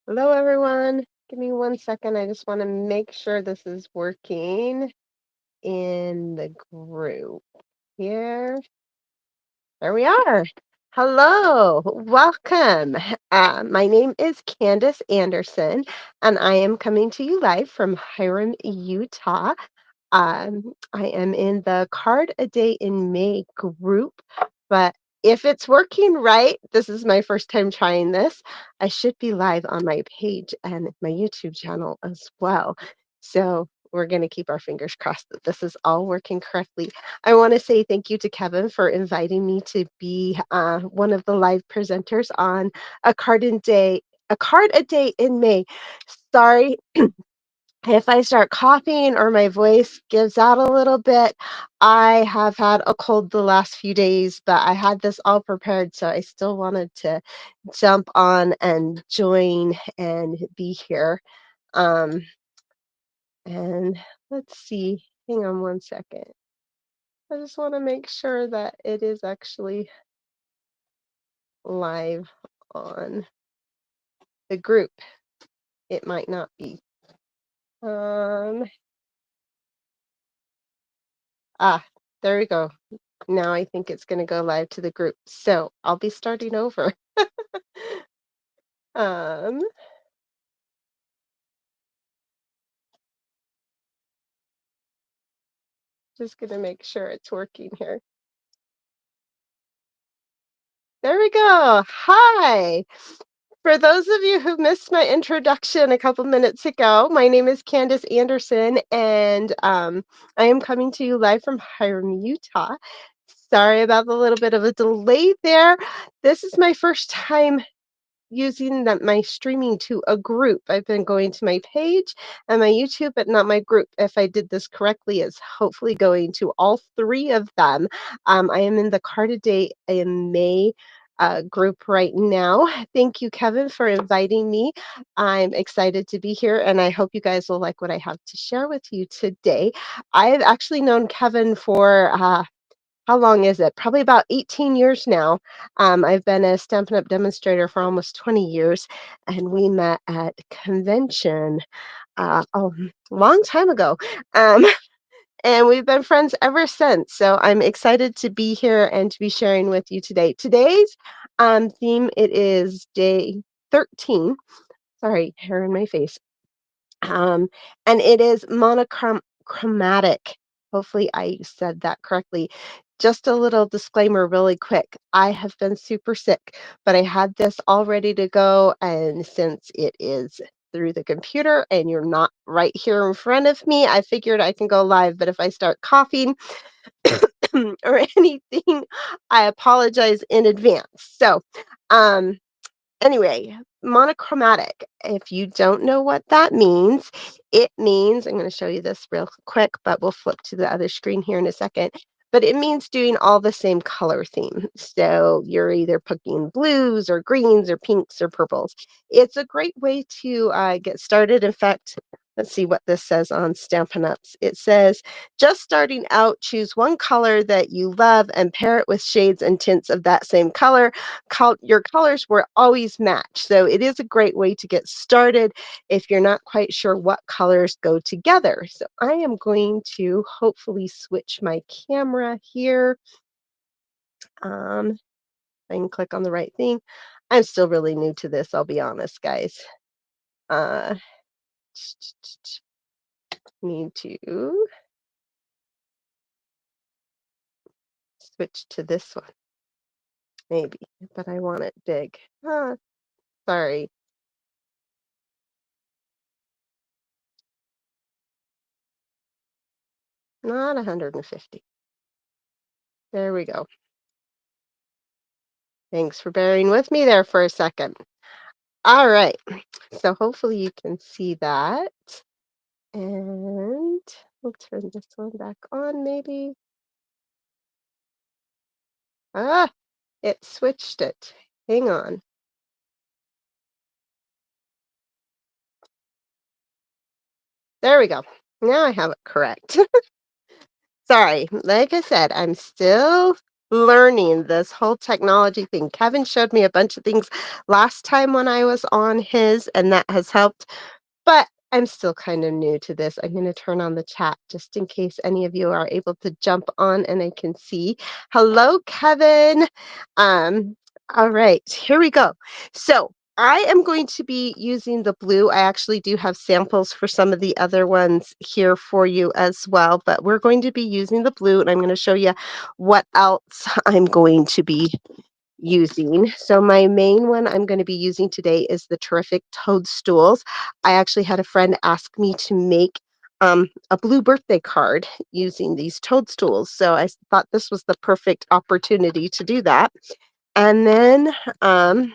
Hello, everyone. Give me 1 second. I just want to make sure this is working in the group here. There we are. Hello, welcome. My name is Candace Anderson, and I am coming to you live from Hiram, Utah. I am in the Card a Day in May group, but if it's working right, this is my first time trying this. I should be live on my page and my YouTube channel as well. So we're going to keep our fingers crossed that this is all working correctly. I want to say thank you to Kevin for inviting me to be one of the live presenters on a card a day in May. Sorry if I start coughing or my voice gives out a little bit. I have had a cold the last few days, but I had this all prepared, so I still wanted to jump on and join and be here. Um, and let's see. Hang on 1 second. I just want to make sure that it is actually live on the group. It might not be. Um, ah, there we go. Now I think it's going to go live to the group. So I'll be starting over. Um, just going to make sure it's working here. There we go. Hi. For those of you who missed my introduction a couple minutes ago, my name is Candace Anderson, and I am coming to you live from Hiram, Utah. Sorry about the little bit of a delay there. This is my first time using my streaming to a group. I've been going to my page and my YouTube, but not my group. If I did this correctly, it's hopefully going to all three of them. I am in the Card a Day in May group right now. Thank you, Kevin, for inviting me. I'm excited to be here, and I hope you guys will like what I have to share with you today. I've actually known Kevin for how long is it? Probably about 18 years now. I've been a Stampin' Up! Demonstrator for almost 20 years, and we met at convention a long time ago. Um, and we've been friends ever since. So I'm excited to be here and to be sharing with you today. Today's theme, it is day 13. Sorry, hair in my face. Um, and it is monochromatic. Hopefully, I said that correctly. Just a little disclaimer, really quick. I have been super sick, but I had this all ready to go. And since it is through the computer and you're not right here in front of me, I figured I can go live. But if I start coughing or anything, I apologize in advance. So, um, anyway, monochromatic. If you don't know what that means, it means I'm going to show you this real quick, but we'll flip to the other screen here in a second. But it means doing all the same color theme. So you're either picking blues or greens or pinks or purples. It's a great way to get started. In fact, let's see what this says on Stampin' Ups. It says, just starting out, choose one color that you love and pair it with shades and tints of that same color. Your colors will always match. So it is a great way to get started if you're not quite sure what colors go together. So I am going to hopefully switch my camera here. I can click on the right thing. I'm still really new to this, I'll be honest, guys. Uh, need to switch to this one, maybe, but I want it big. Sorry, not 150. There we go. Thanks for bearing with me there for a second. All right. So hopefully you can see that. And we'll turn this one back on maybe. Ah, it switched it. Hang on. There we go. Now I have it correct. Sorry. Like I said, I'm still learning this whole technology thing. Kevin showed me a bunch of things last time when I was on his, and that has helped. But I'm still kind of new to this. I'm going to turn on the chat just in case any of you are able to jump on and I can see. Hello, Kevin. Um, all right, here we go. So I am going to be using the blue. I actually do have samples for some of the other ones here for you as well, but we're going to be using the blue and I'm going to show you what else I'm going to be using. So my main one I'm going to be using today is the Terrific Toadstools. I actually had a friend ask me to make a blue birthday card using these toadstools. So I thought this was the perfect opportunity to do that. And then I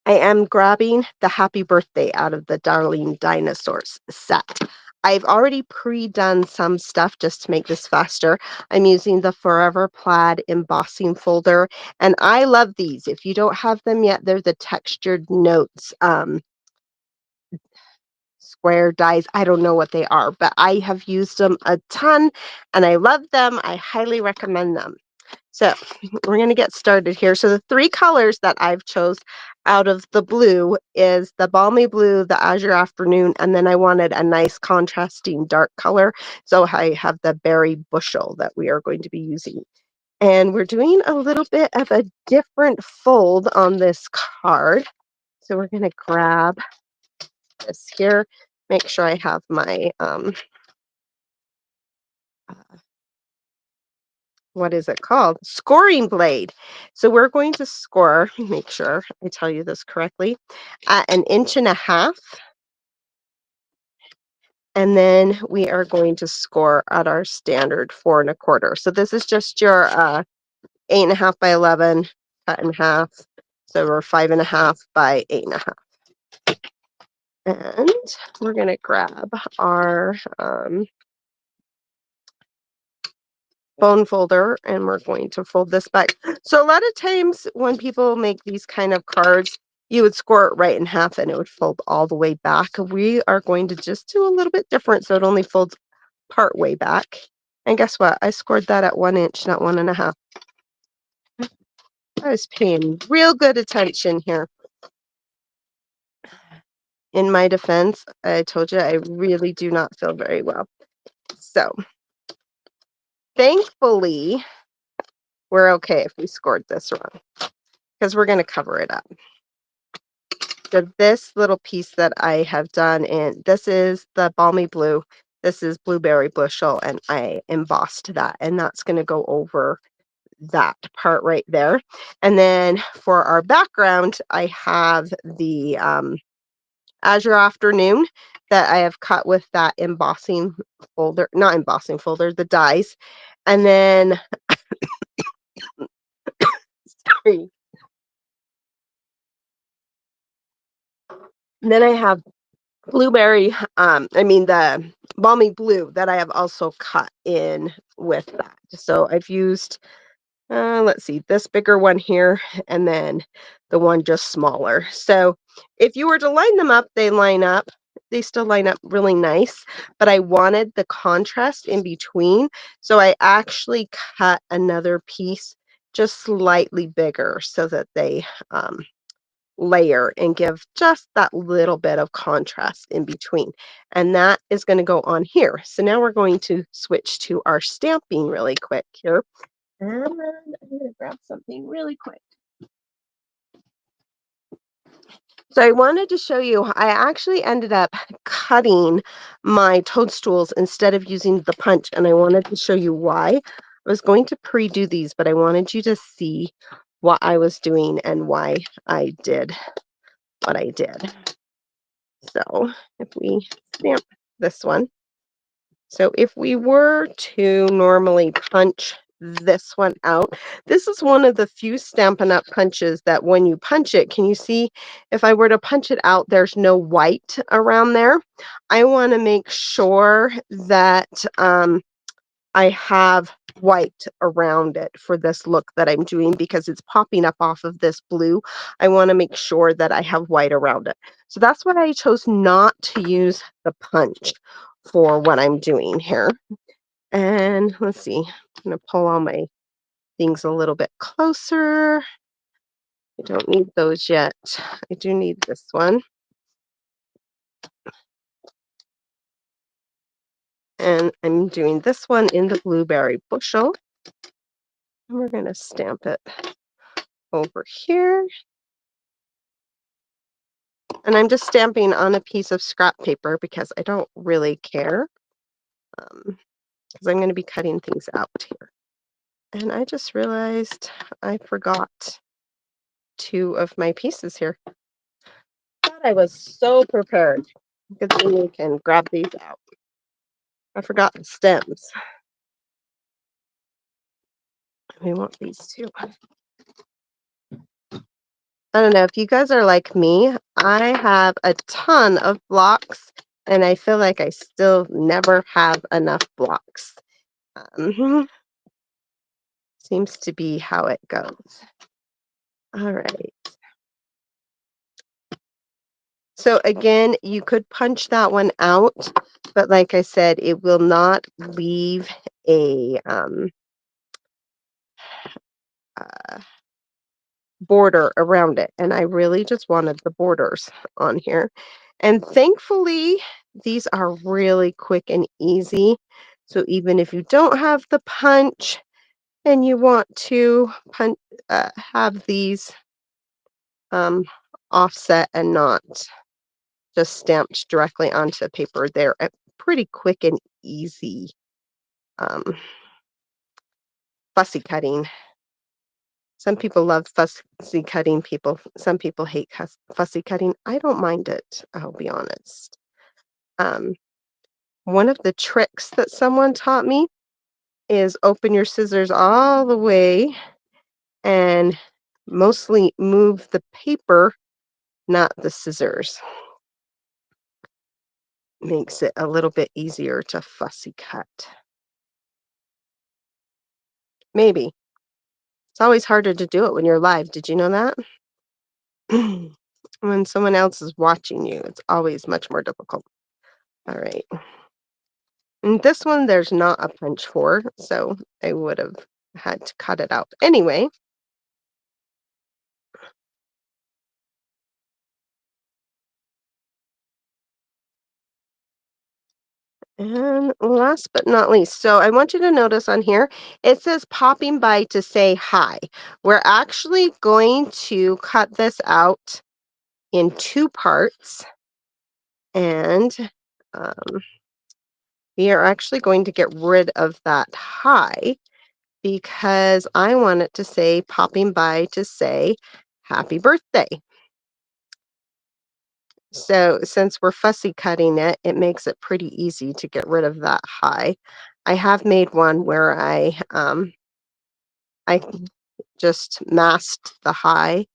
am grabbing the Happy Birthday out of the Darling Dinosaurs set. I've already pre-done some stuff just to make this faster. I'm using the Forever Plaid embossing folder, and I love these. If you don't have them yet, they're the textured notes square dies. I don't know what they are, but I have used them a ton, and I love them. I highly recommend them. So we're going to get started here. So the three colors that I've chose out of the blue is the Balmy Blue, the Azure Afternoon, and then I wanted a nice contrasting dark color. So I have the Berry Bushel that we are going to be using. And we're doing a little bit of a different fold on this card. So we're going to grab this here, make sure I have my what is it called? Scoring blade. So we're going to score, make sure I tell you this correctly, at 1.5 inches. And then we are going to score at our standard 4 1/4. So this is just your 8.5 by 11 cut in half. So we're 5.5 by 8.5. And we're going to grab our bone folder and we're going to fold this back. So a lot of times when people make these kind of cards, you would score it right in half and it would fold all the way back. We are going to just do a little bit different so it only folds part way back. And guess what? I scored that at 1 inch, not 1.5. I was paying real good attention here. In my defense, I told you I really do not feel very well. So thankfully, we're okay if we scored this wrong because we're going to cover it up. So this little piece that I have done, and this is the Balmy Blue. This is Blueberry Bushel, and I embossed that, and that's going to go over that part right there. And then for our background, I have the Azure Afternoon that I have cut with that embossing folder, not embossing folder, the dies. And then, sorry. And then I have blueberry, the balmy blue that I have also cut in with that. So I've used, let's see, this bigger one here and then the one just smaller. So if you were to line them up, they line up. They still line up really nice, but I wanted the contrast in between. So I actually cut another piece just slightly bigger so that they layer and give just that little bit of contrast in between. And that is going to go on here. So now we're going to switch to our stamping really quick here. And I'm going to grab something really quick. So I wanted to show you, I actually ended up cutting my toadstools instead of using the punch, and I wanted to show you why. I was going to pre-do these, but I wanted you to see what I was doing and why I did what I did. So if we stamp this one, so if we were to normally punch this one out, this is one of the few Stampin' Up! Punches that when you punch it, can you see if I were to punch it out, there's no white around there. I want to make sure that I have white around it for this look that I'm doing because it's popping up off of this blue. I want to make sure that I have white around it. So that's why I chose not to use the punch for what I'm doing here. And let's see, I'm going to pull all my things a little bit closer. I don't need those yet. I do need this one. And I'm doing this one in the blueberry bushel. And we're going to stamp it over here. And I'm just stamping on a piece of scrap paper because I don't really care. Because I'm going to be cutting things out here. And I just realized I forgot two of my pieces here. Thought I was so prepared. Good thing we can grab these out. I forgot the stems. We want these too. I don't know if you guys are like me. I have a ton of blocks, and I feel like I still never have enough blocks. Seems to be how it goes. All right. So again, you could punch that one out, but like I said, it will not leave a uh, border around it. And I really just wanted the borders on here. And thankfully, these are really quick and easy. So even if you don't have the punch and you want to have these offset and not just stamped directly onto paper, they're pretty quick and easy um, fussy cutting. Some people love fussy cutting people. Some people hate fussy cutting. I don't mind it, I'll be honest. Um, one of the tricks that someone taught me is open your scissors all the way and mostly move the paper, not the scissors. Makes it a little bit easier to fussy cut. Maybe. It's always harder to do it when you're live. Did you know that? When someone else is watching you, it's always much more difficult. All right. And this one, there's not a punch for, so I would have had to cut it out anyway. And last but not least, so I want you to notice on here, it says popping by to say hi. We're actually going to cut this out in two parts, and um, we are actually going to get rid of that hi because I want it to say popping by to say happy birthday. So since we're fussy cutting it, it makes it pretty easy to get rid of that hi. I have made one where I just masked the hi,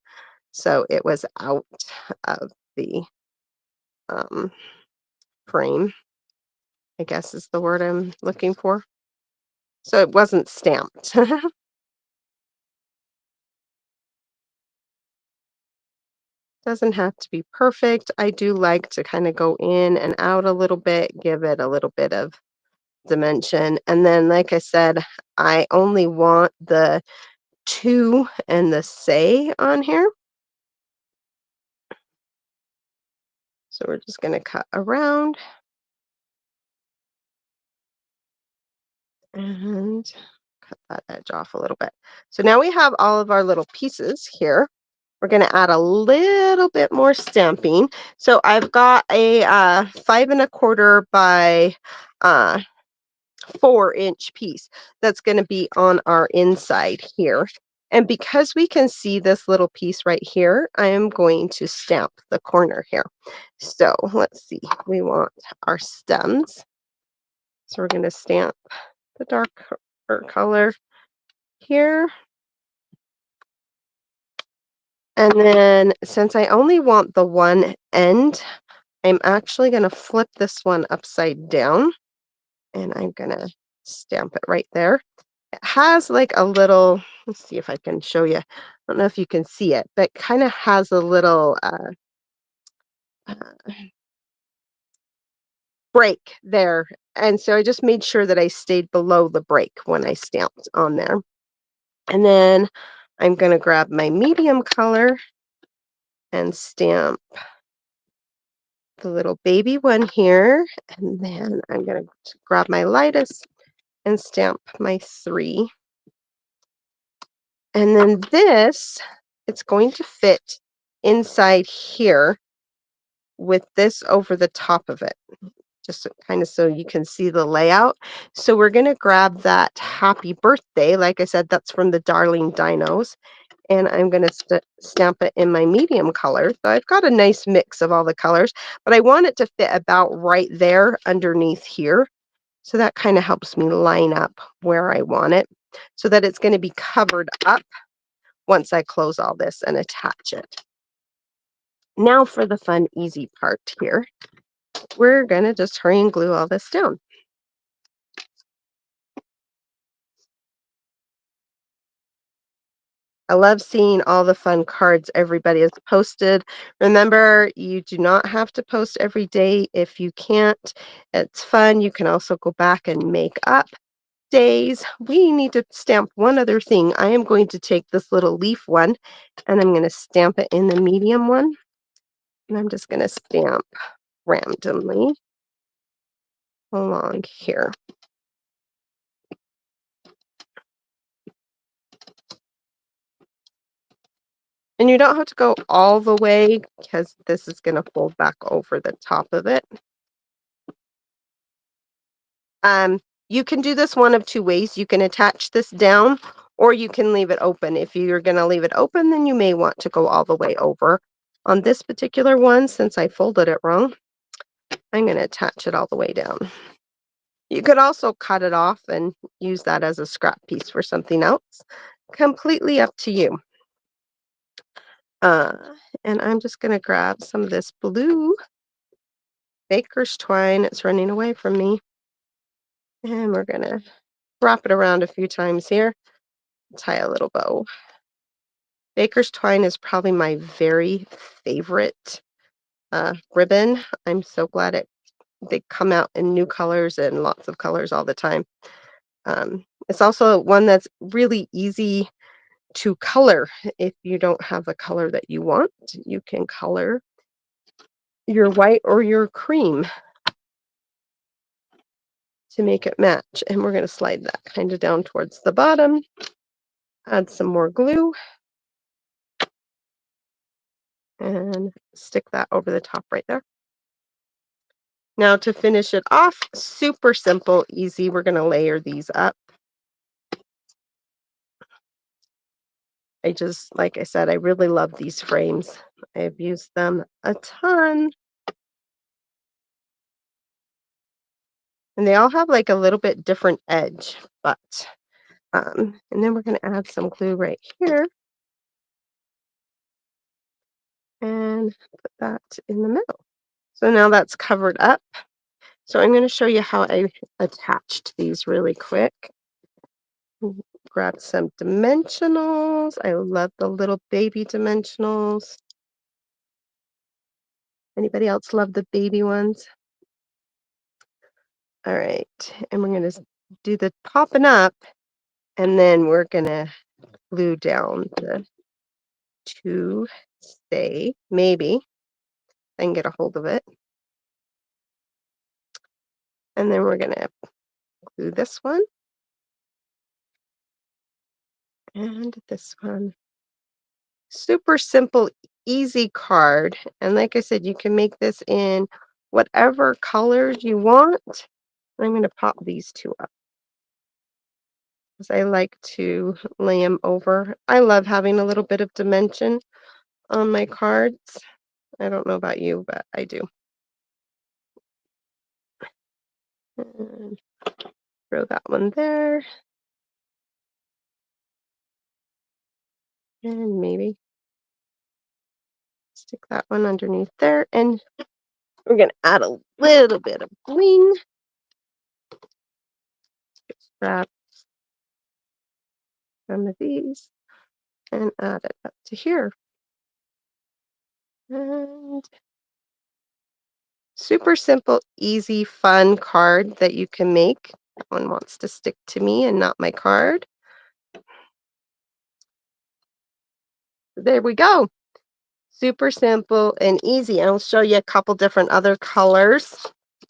so it was out of the um, frame, I guess is the word I'm looking for. So it wasn't stamped. Doesn't have to be perfect. I do like to kind of go in and out a little bit, give it a little bit of dimension. And then, like I said, I only want the to and the say on here. So we're just going to cut around and cut that edge off a little bit. So now we have all of our little pieces here. We're going to add a little bit more stamping. So I've got a 5¼ by 4-inch piece that's going to be on our inside here. And because we can see this little piece right here, I am going to stamp the corner here. So let's see, we want our stems. So we're going to stamp the darker color here. And then since I only want the one end, I'm actually going to flip this one upside down and I'm going to stamp it right there. It has like a little, let's see if I can show you. I don't know if you can see it, but kind of has a little uh, break there. And so I just made sure that I stayed below the break when I stamped on there. And then I'm going to grab my medium color and stamp the little baby one here. And then I'm going to grab my lightest and stamp my 3. And then this, it's going to fit inside here with this over the top of it, just kind of so you can see the layout. So we're going to grab that happy birthday. Like I said, that's from the Darling Dinos. And I'm going to stamp it in my medium color. So I've got a nice mix of all the colors, but I want it to fit about right there underneath here. So that kind of helps me line up where I want it so that it's going to be covered up once I close all this and attach it. Now for the fun, easy part here. We're going to just hurry and glue all this down. I love seeing all the fun cards everybody has posted. Remember, you do not have to post every day if you can't. It's fun. You can also go back and make up days. We need to stamp one other thing. I am going to take this little leaf one and I'm going to stamp it in the medium one. And I'm just going to stamp randomly along here. And you don't have to go all the way because this is going to fold back over the top of it. You can do this one of two ways. You can attach this down or you can leave it open. If you're going to leave it open, then you may want to go all the way over. On this particular one, since I folded it wrong, I'm going to attach it all the way down. You could also cut it off and use that as a scrap piece for something else. Completely up to you. Uh, and I'm just going to grab some of this blue baker's twine. It's running away from me. And we're going to wrap it around a few times here. Tie a little bow. Baker's twine is probably my very favorite ribbon. I'm so glad they come out in new colors and lots of colors all the time. It's also one that's really easy to color. If you don't have a color that you want, you can color your white or your cream to make it match. And we're going to slide that kind of down towards the bottom. Add some more glue and stick that over the top right there. Now to finish it off, super simple, easy. We're going to layer these up. Like I said, I really love these frames. I've used them a ton. And they all have like a little bit different edge, but, and then we're going to add some glue right here and put that in the middle. So now that's covered up. So I'm going to show you how I attached these really quick. Grab some dimensionals. I love the little baby dimensionals. Anybody else love the baby ones? All right. And we're going to do the popping up, and then we're going to glue down the two stay, maybe. I can get a hold of it. And then we're going to glue this one and this one. Super simple, easy card. And like I said, you can make this in whatever colors you want. I'm going to pop these two up because I like to lay them over. I love having a little bit of dimension on my cards. I don't know about you, but I do. And throw that one there. And maybe stick that one underneath there. And we're going to add a little bit of bling. Grab some of these and add it up to here. And super simple, easy, fun card that you can make. That one wants to stick to me and not my card. there we go. Super simple and easy. I'll show you a couple different other colors.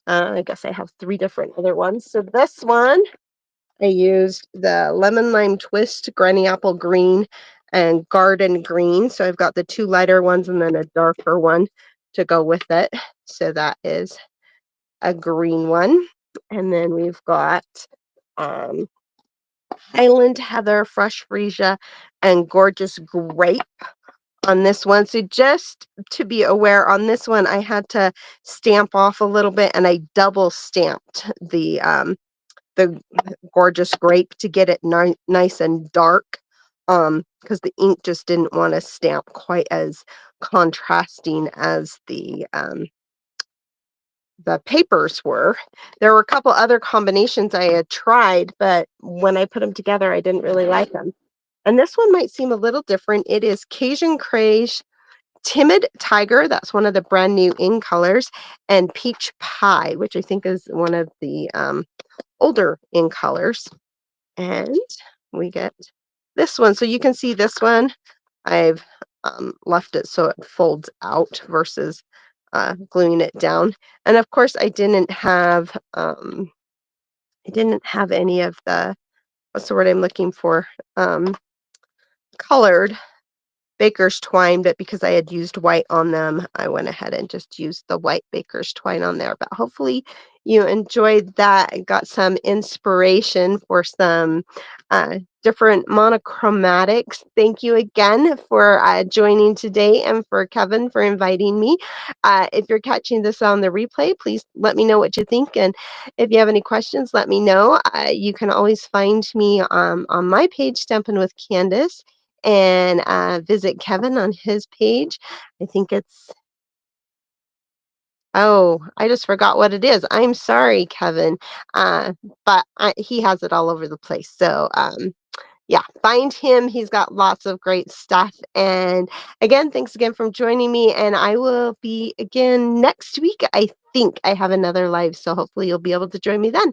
I guess I have three different other ones. So this one, I used the lemon lime twist, granny apple green, and garden green. So I've got the two lighter ones and then a darker one to go with it. So that is a green one. And then we've got um, Highland Heather, Fresh Freesia, and Gorgeous Grape on this one. So just to be aware, on this one, I had to stamp off a little bit, and I double stamped the Gorgeous Grape to get it nice and dark, because the ink just didn't want to stamp quite as contrasting as the papers were. There were a couple other combinations I had tried, but when I put them together, I didn't really like them. And this one might seem a little different. It is Cajun Crage, Timid Tiger, that's one of the brand new in colors, and Peach Pie, which I think is one of the older in colors. And we get this one. So you can see this one, I've left it so it folds out versus gluing it down. And of course, I didn't have any of the, what's the word I'm looking for? Um, Colored baker's twine, but because I had used white on them, I went ahead and just used the white baker's twine on there. But hopefully you enjoyed that and got some inspiration for some different monochromatics. Thank you again for joining today and for Kevin for inviting me. If you're catching this on the replay, please let me know what you think. And if you have any questions, let me know. You can always find me on my page, Stampin' with Candace, and visit Kevin on his page. I think it's, oh, I just forgot what it is. I'm sorry, Kevin. Uh, but he has it all over the place. So, yeah, find him. He's got lots of great stuff. And again, thanks again for joining me. And I will be again next week. I think I have another live. So hopefully you'll be able to join me then.